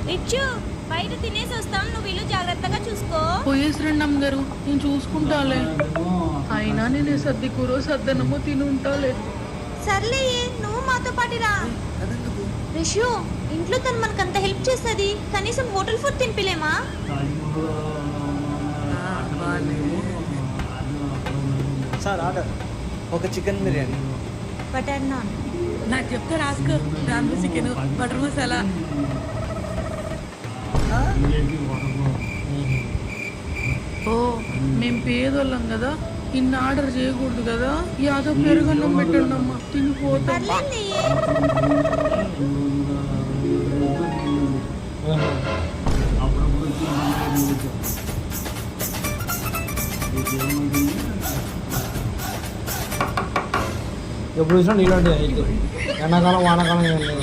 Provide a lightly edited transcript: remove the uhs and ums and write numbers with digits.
రిచ్చు బయట తినేసి వస్తాం, నువ్వు ఇల్లు జాగ్రత్తగా చూసుకో. పోయేసి రండి అమ్మగారు, నేను చూసుకుంటాలే. అయినా నేను సర్ది కూర సద్దనము తిని ఉంటాలే. సర్లే, నువ్వు మాతో పాటు రా. రిషు, ఇంట్లో తను మనకంత హెల్ప్ చేస్తుంది, కనీసం హోటల్ ఫుడ్ తినిపిలేమా? సార్ ఆర్డర్ ఒక చికెన్ బిర్యానీ. బటర్ నాన్. నాకు చెప్తే రాసుకో. దాంట్లో చికెన్, బటర్ మసాలా. ఓ మేము పేదోళ్ళం కదా, ఇన్ని ఆర్డర్ చేయకూడదు కదా. యాదో పెరుగన్నం పెట్టండి అమ్మా, తినిపోతాం. ఎప్పుడు చూసినా నీళ్ళు ఉంటాయి. ఎండాకాలం వానాకాలం ఏం లేదు.